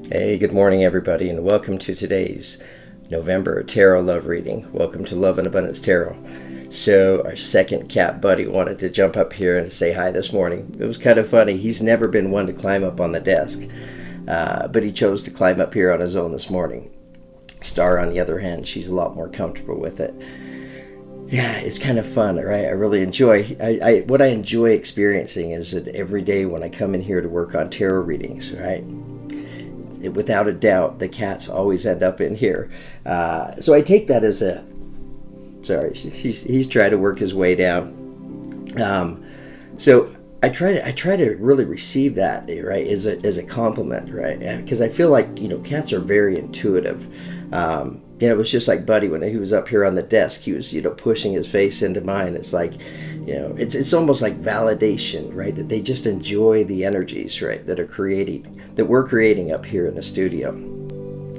Hey, good morning, everybody, and welcome to today's November Tarot Love Reading. Welcome to Love and Abundance Tarot. So, our second cat buddy wanted to jump up here and say hi this morning. It was kind of funny. He's never been one to climb up on the desk, but he chose to climb up here on his own this morning. Star, on the other hand, she's a lot more comfortable with it. Yeah, it's kind of fun, right? I really enjoy. What I enjoy experiencing is that every day when I come in here to work on tarot readings, right? Without a doubt, the cats always end up in here. So I take that as a... Sorry, he's trying to work his way down. So I try to really receive that, right, as a compliment, right? Because I feel like, cats are very intuitive. It was just like Buddy when he was up here on the desk. He was, pushing his face into mine. It's like, it's almost like validation, right? That they just enjoy the energies, right, that we're creating up here in the studio.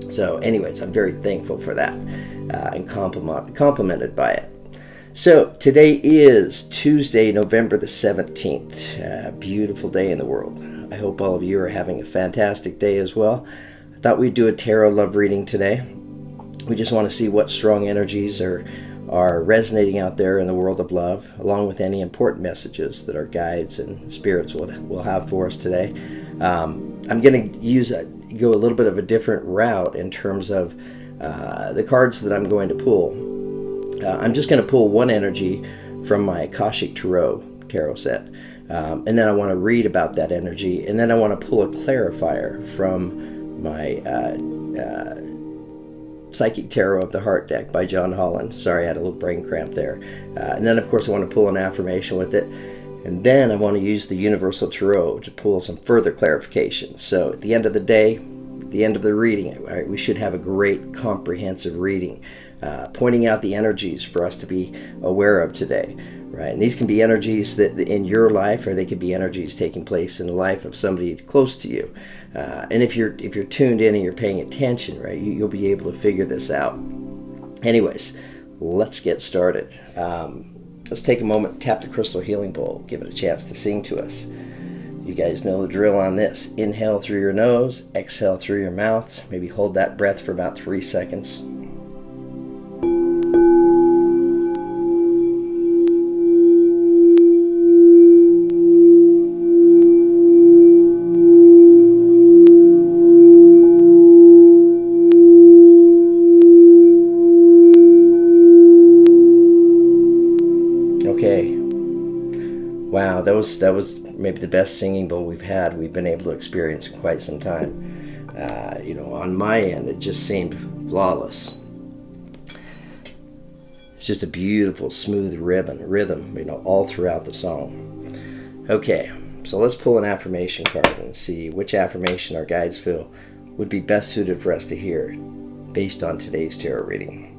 So, anyways, I'm very thankful for that and complimented by it. So today is Tuesday, November the 17th. Beautiful day in the world. I hope all of you are having a fantastic day as well. I thought we'd do a tarot love reading today. We just want to see what strong energies are resonating out there in the world of love, along with any important messages that our guides and spirits will have for us today. I'm going to go a little bit of a different route in terms of the cards that I'm going to pull. I'm just going to pull one energy from my Akashic Tarot set, and then I want to read about that energy, and then I want to pull a clarifier from my Psychic Tarot of the Heart deck by John Holland. Sorry, I had a little brain cramp there. And then, of course, I want to pull an affirmation with it. And then I want to use the Universal Tarot to pull some further clarification. So at the end of the day, at the end of the reading, right, we should have a great comprehensive reading, pointing out the energies for us to be aware of today. Right? And these can be energies that in your life, or they could be energies taking place in the life of somebody close to you. And if you're tuned in and you're paying attention, right, you'll be able to figure this out. Anyways, let's get started. Let's take a moment, tap the crystal healing bowl, give it a chance to sing to us. You guys know the drill on this. Inhale through your nose, exhale through your mouth. Maybe hold that breath for about 3 seconds. Okay. Wow, that was maybe the best singing bowl we've been able to experience in quite some time. On my end, it just seemed flawless. It's just a beautiful, smooth rhythm, all throughout the song. Okay, so let's pull an affirmation card and see which affirmation our guides feel would be best suited for us to hear based on today's tarot reading.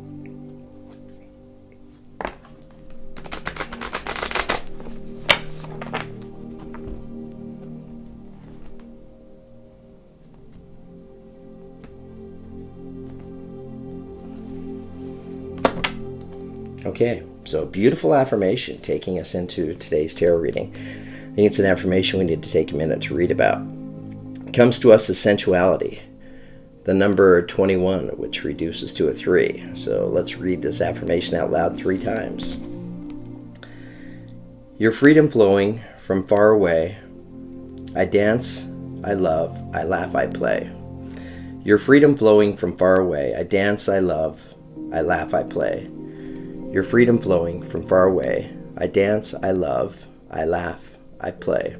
Okay, so beautiful affirmation taking us into today's tarot reading. I think it's an affirmation we need to take a minute to read about. It comes to us as sensuality, the number 21, which reduces to a 3. So let's read this affirmation out loud 3 times. Your freedom flowing from far away. I dance, I love, I laugh, I play. Your freedom flowing from far away. I dance, I love, I laugh, I play. Your freedom flowing from far away. I dance, I love, I laugh, I play.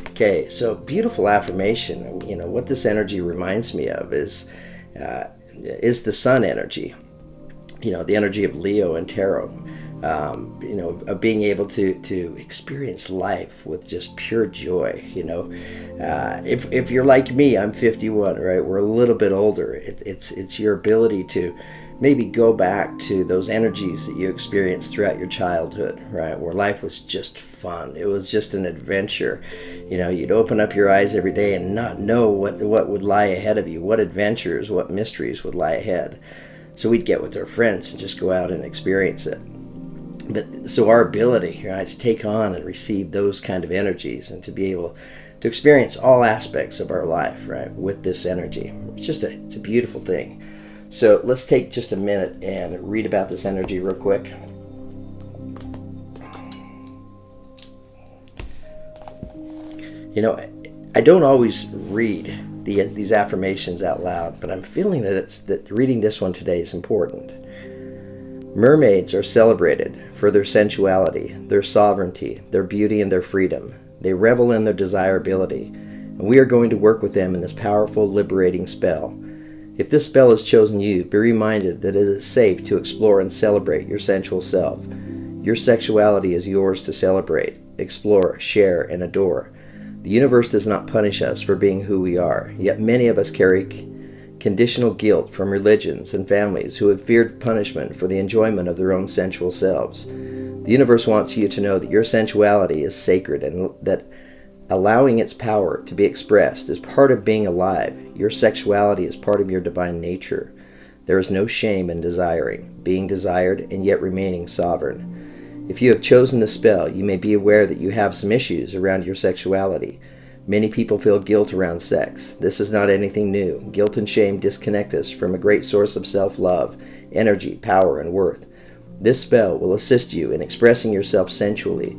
Okay, so beautiful affirmation. What this energy reminds me of is the sun energy. The energy of Leo and tarot. Of being able to experience life with just pure joy. If you're like me, I'm 51, right? We're a little bit older. It's your ability to maybe go back to those energies that you experienced throughout your childhood, right? Where life was just fun. It was just an adventure. You'd open up your eyes every day and not know what would lie ahead of you, what adventures, what mysteries would lie ahead. So we'd get with our friends and just go out and experience it. But so our ability, right, to take on and receive those kind of energies and to be able to experience all aspects of our life, right, with this energy. It's a beautiful thing. So let's take just a minute and read about this energy real quick. You know, I don't always read these affirmations out loud, but I'm feeling that reading this one today is important. Mermaids are celebrated for their sensuality, their sovereignty, their beauty, and their freedom. They revel in their desirability, and we are going to work with them in this powerful, liberating spell. If this spell has chosen you, be reminded that it is safe to explore and celebrate your sensual self. Your sexuality is yours to celebrate, explore, share, and adore. The universe does not punish us for being who we are, yet many of us carry conditional guilt from religions and families who have feared punishment for the enjoyment of their own sensual selves. The universe wants you to know that your sensuality is sacred and that allowing its power to be expressed is part of being alive. Your sexuality is part of your divine nature. There is no shame in desiring, being desired, and yet remaining sovereign. If you have chosen the spell, you may be aware that you have some issues around your sexuality. Many people feel guilt around sex. This is not anything new. Guilt and shame disconnect us from a great source of self-love, energy, power, and worth. This spell will assist you in expressing yourself sensually.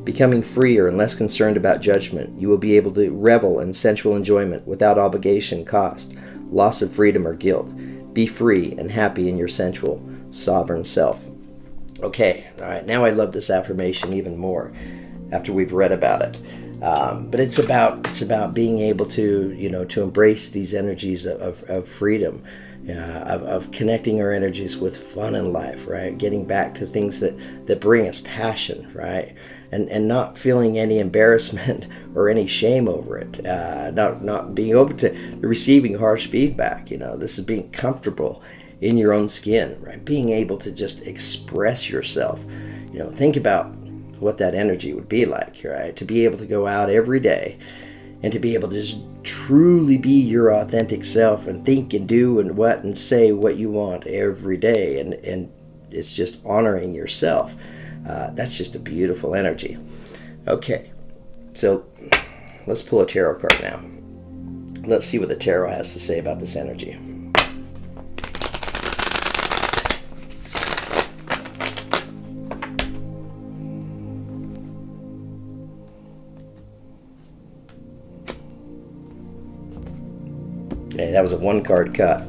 Becoming freer and less concerned about judgment, you will be able to revel in sensual enjoyment without obligation, cost, loss of freedom, or guilt. Be free and happy in your sensual, sovereign self. Okay, all right, now I love this affirmation even more after we've read about it. But it's about being able to, to embrace these energies of freedom, of connecting our energies with fun in life, right? Getting back to things that bring us passion, right? And not feeling any embarrassment or any shame over it. Not being open to receiving harsh feedback. This is being comfortable in your own skin, right? Being able to just express yourself. Think about what that energy would be like, right? To be able to go out every day and to be able to just truly be your authentic self and think and do and say what you want every day. And it's just honoring yourself. That's just a beautiful energy. Okay, so let's pull a tarot card now. Let's see what the tarot has to say about this energy. Okay, that was a one-card cut.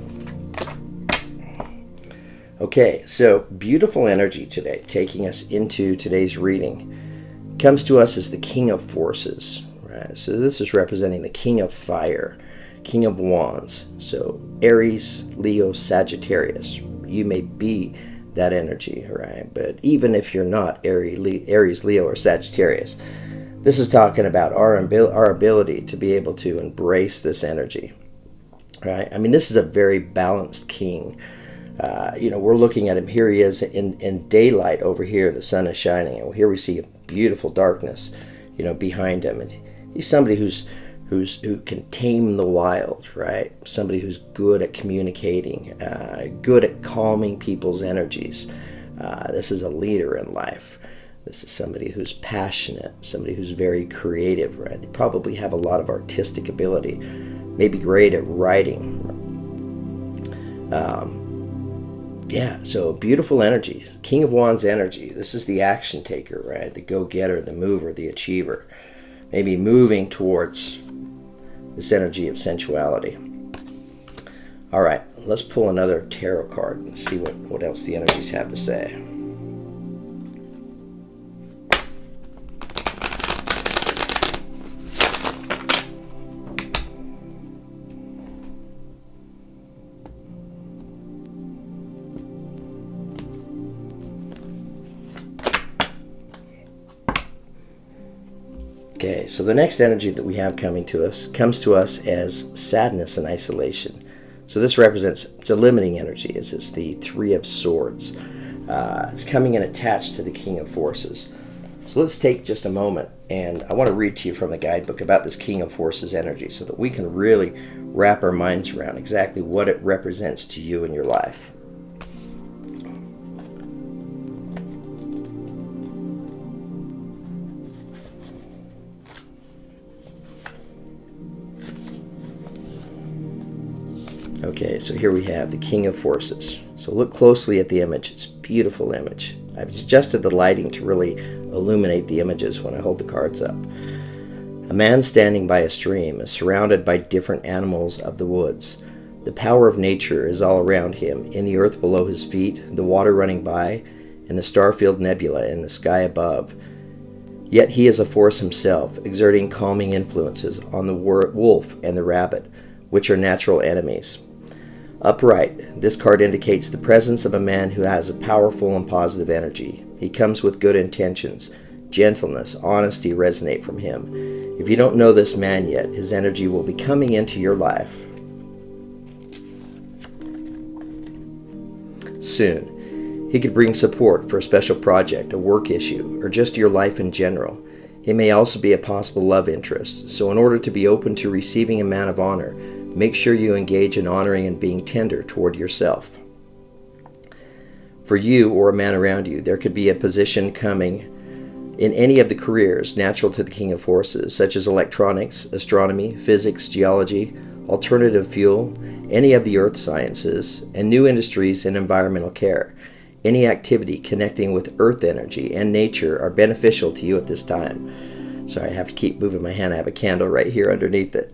Okay, so beautiful energy today, taking us into today's reading. Comes to us as the King of Forces, right? So this is representing the King of Fire, King of Wands. So Aries, Leo, Sagittarius. You may be that energy, right? But even if you're not Aries, Leo, or Sagittarius, this is talking about our ability to be able to embrace this energy. Right? I mean, this is a very balanced king. We're looking at him. Here he is in daylight over here. The sun is shining. And here we see a beautiful darkness, behind him. And he's somebody who can tame the wild, right? Somebody who's good at communicating, good at calming people's energies. This is a leader in life. This is somebody who's passionate, somebody who's very creative, right? They probably have a lot of artistic ability. Maybe great at writing. So beautiful energy. King of Wands energy. This is the action taker, right? The go-getter, the mover, the achiever. Maybe moving towards this energy of sensuality. All right, let's pull another tarot card and see what else the energies have to say. Okay, so the next energy that we have comes to us as sadness and isolation. So this represents, it's a limiting energy. It's the Three of Swords. It's coming in attached to the King of Forces. So let's take just a moment, and I want to read to you from the guidebook about this King of Forces energy so that we can really wrap our minds around exactly what it represents to you in your life. Okay, so here we have the King of Forces. So look closely at the image. It's a beautiful image. I've adjusted the lighting to really illuminate the images when I hold the cards up. A man standing by a stream is surrounded by different animals of the woods. The power of nature is all around him, in the earth below his feet, the water running by, and the star-filled nebula in the sky above. Yet he is a force himself, exerting calming influences on the wolf and the rabbit, which are natural enemies. Upright, this card indicates the presence of a man who has a powerful and positive energy. He comes with good intentions. Gentleness, honesty resonate from him. If you don't know this man yet, his energy will be coming into your life soon. He could bring support for a special project, a work issue, or just your life in general. He may also be a possible love interest, so in order to be open to receiving a man of honor, make sure you engage in honoring and being tender toward yourself. For you or a man around you, there could be a position coming in any of the careers natural to the King of Forces, such as electronics, astronomy, physics, geology, alternative fuel, any of the earth sciences, and new industries in environmental care. Any activity connecting with earth energy and nature are beneficial to you at this time. Sorry, I have to keep moving my hand. I have a candle right here underneath it.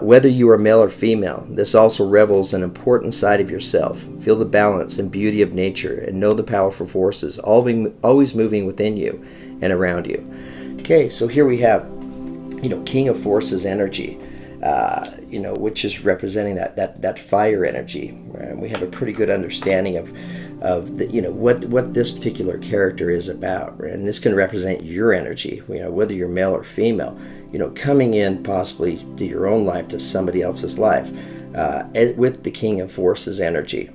Whether you are male or female, this also reveals an important side of yourself. Feel the balance and beauty of nature and know the powerful forces always moving within you and around you. Okay, so here we have, King of Forces energy, which is representing that fire energy. Right? And we have a pretty good understanding of what this particular character is about. Right? And this can represent your energy, whether you're male or female. Coming in possibly to your own life, to somebody else's life, with the King of Forces energy.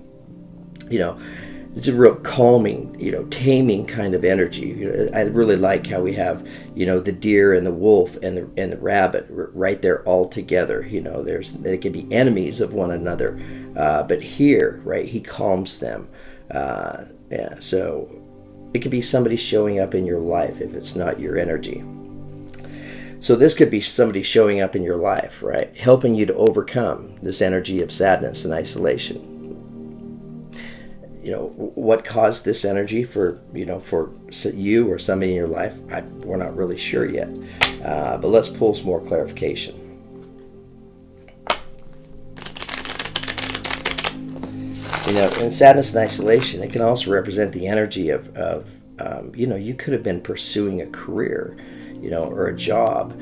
It's a real calming, taming kind of energy. I really like how we have, the deer and the wolf and the rabbit right there all together. They can be enemies of one another, but here, right, he calms them. So it could be somebody showing up in your life if it's not your energy. So this could be somebody showing up in your life, right? Helping you to overcome this energy of sadness and isolation. What caused this energy for you or somebody in your life? We're not really sure yet. But let's pull some more clarification. In sadness and isolation, it can also represent the energy of you could have been pursuing a career, or a job,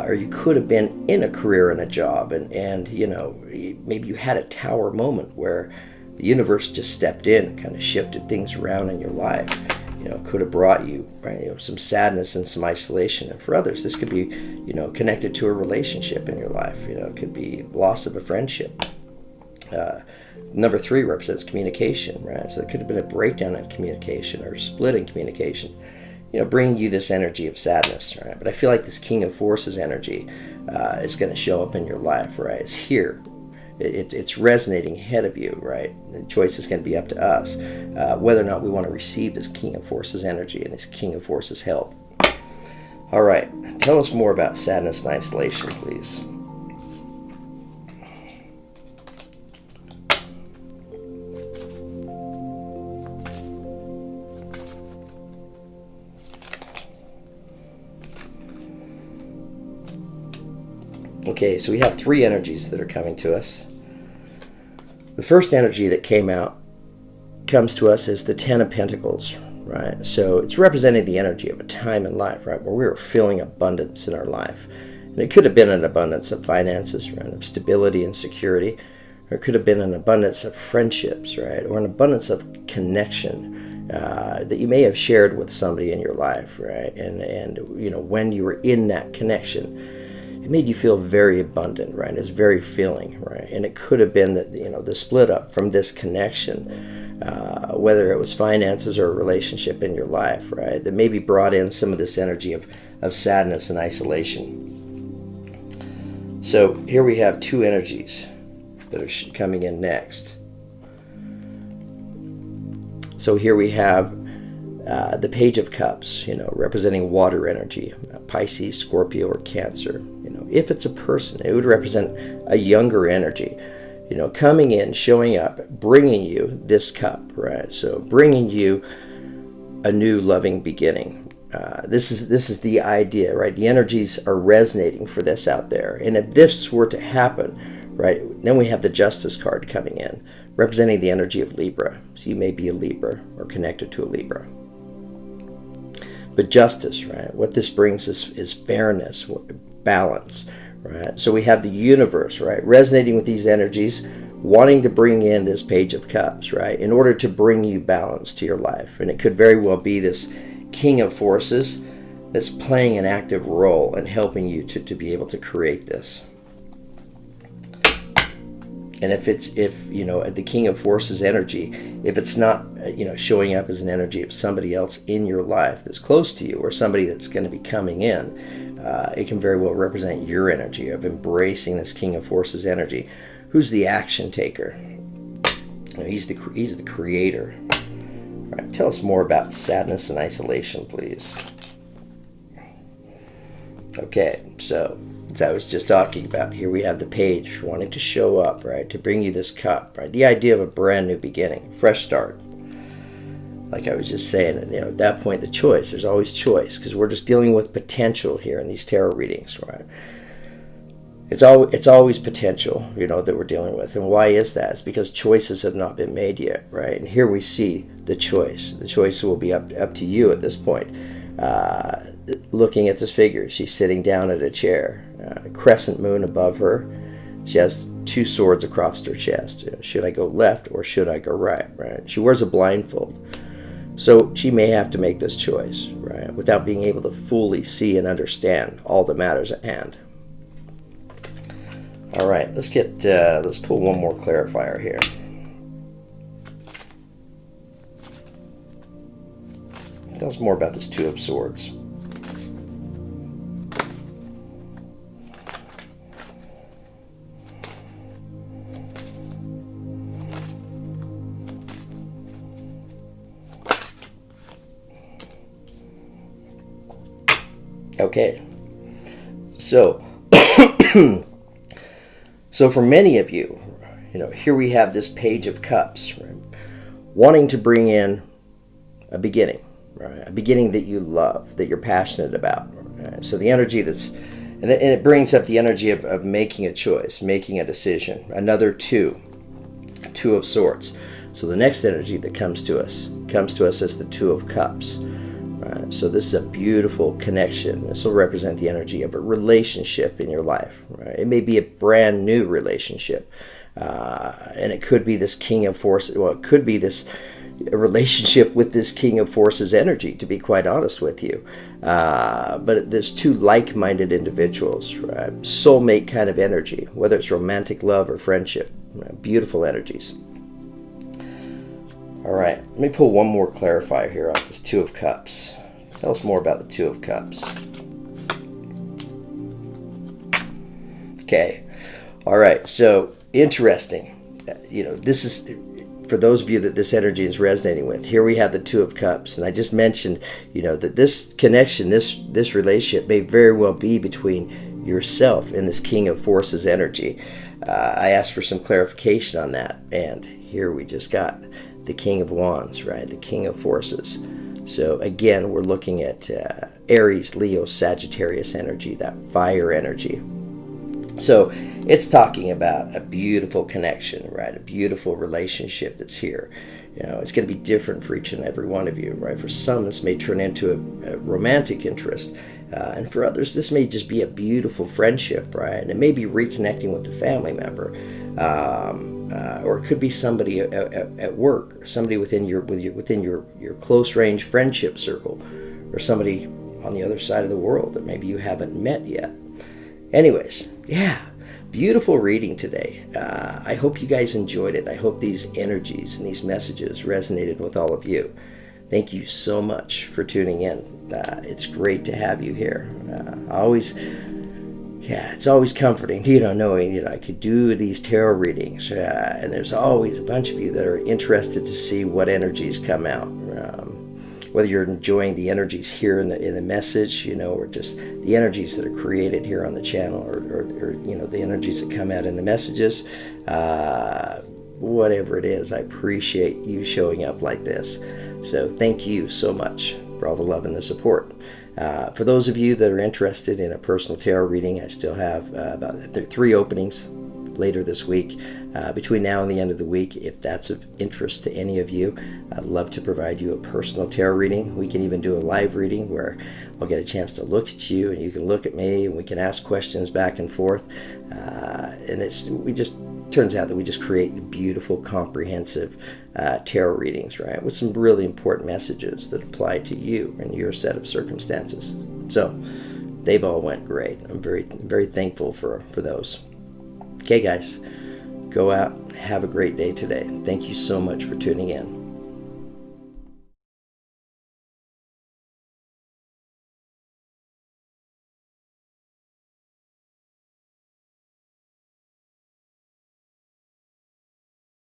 or you could have been in a career and a job, and maybe you had a tower moment where the universe just stepped in and kind of shifted things around in your life. Could have brought you, right, some sadness and some isolation. And for others, this could be, connected to a relationship in your life. It could be loss of a friendship. Number 3 represents communication, right? So it could have been a breakdown in communication or a split in communication. Bringing you this energy of sadness, right? But I feel like this King of Forces energy is going to show up in your life, right? It's here. It's resonating ahead of you, right? The choice is going to be up to us, whether or not we want to receive this King of Forces energy and this King of Forces help. All right, tell us more about sadness and isolation, please. Okay, so we have 3 energies that are coming to us. The first energy that comes to us is the 10 of Pentacles, right? So it's representing the energy of a time in life, right, where we were feeling abundance in our life. And it could have been an abundance of finances, right, of stability and security, or it could have been an abundance of friendships, right, or an abundance of connection that you may have shared with somebody in your life, right? And when you were in that connection, it made you feel very abundant, right? It was very filling, right? And it could have been that, the split up from this connection, whether it was finances or a relationship in your life, right? That maybe brought in some of this energy of sadness and isolation. So here we have 2 energies that are coming in next. So here we have the Page of Cups, representing water energy, Pisces, Scorpio, or Cancer. If it's a person, it would represent a younger energy, coming in, showing up, bringing you this cup, right? So bringing you a new loving beginning. This is the idea, right? The energies are resonating for this out there. And if this were to happen, right, then we have the Justice card coming in, representing the energy of Libra. So you may be a Libra or connected to a Libra. But justice, right? What this brings is fairness, balance, right? So we have the universe, right, resonating with these energies, wanting to bring in this Page of Cups, right, in order to bring you balance to your life. And it could very well be this King of Forces that's playing an active role in helping you to be able to create this. And if the King of Forces energy, if it's not showing up as an energy of somebody else in your life that's close to you, or somebody that's going to be coming in, it can very well represent your energy of embracing this King of Forces energy. Who's the action taker? He's the creator. All right, tell us more about sadness and isolation, please. Okay, so as I was just talking about, here we have the Page wanting to show up, right, to bring you this cup, right? The idea of a brand new beginning, fresh start. Like I was just saying, at that point, the choice, there's always choice, because we're just dealing with potential here in these tarot readings, right? It's always potential, that we're dealing with. And why is that? It's because choices have not been made yet, right? And here we see the choice. The choice will be up to you at this point. Looking at this figure, she's sitting down at a chair, a crescent moon above her. She has two swords across her chest. Should I go left or should I go right? Right? She wears a blindfold. So she may have to make this choice, right, without being able to fully see and understand all the matters at hand. All right, let's pull one more clarifier here. Tell us more about this Two of Swords. Okay, so for many of you, here we have this Page of Cups, right? Wanting to bring in a beginning, right? A beginning that you love, that you're passionate about. Right? So the energy and it brings up the energy of making a choice, making a decision. Another Two of Swords. So the next energy that comes to us as the Two of Cups. Right? So this is a beautiful connection. This will represent the energy of a relationship in your life. Right? It may be a brand new relationship. And it could be this King of Forces. Well, it could be a relationship with this King of Forces energy, to be quite honest with you. But there's two like-minded individuals, right? Soulmate kind of energy, whether it's romantic love or friendship. Right? Beautiful energies. All right, let me pull one more clarifier here off this Two of Cups. Tell us more about the Two of Cups. Okay, all right, so interesting. This is, for those of you that this energy is resonating with, here we have the Two of Cups. And I just mentioned, that this connection, this relationship may very well be between yourself and this King of Forces energy. I asked for some clarification on that, and here we just got the King of Wands, right? The King of Forces. So again, we're looking at Aries, Leo, Sagittarius energy, that fire energy. So it's talking about a beautiful connection, right? A beautiful relationship that's here. It's going to be different for each and every one of you, right? For some, this may turn into a romantic interest. And for others, this may just be a beautiful friendship, right? And it may be reconnecting with a family member. Or it could be somebody at work, or somebody within your close range friendship circle, or somebody on the other side of the world that maybe you haven't met yet. Anyways, yeah, beautiful reading today. I hope you guys enjoyed it. I hope these energies and these messages resonated with all of you. Thank you so much for tuning in. It's great to have you here. It's always comforting, knowing I could do these tarot readings, and there's always a bunch of you that are interested to see what energies come out. whether you're enjoying the energies here in the message, or just the energies that are created here on the channel, or the energies that come out in the messages, whatever it is, I appreciate you showing up like this. So thank you so much for all the love and the support. For those of you that are interested in a personal tarot reading, I still have about 3 openings later this week. Between now and the end of the week, if that's of interest to any of you, I'd love to provide you a personal tarot reading. We can even do a live reading where I'll get a chance to look at you and you can look at me and we can ask questions back and forth. Turns out that we just create beautiful, comprehensive tarot readings, right, with some really important messages that apply to you and your set of circumstances. So they've all went great. I'm very, very thankful for those. Okay, guys, go out, have a great day today. Thank you so much for tuning in.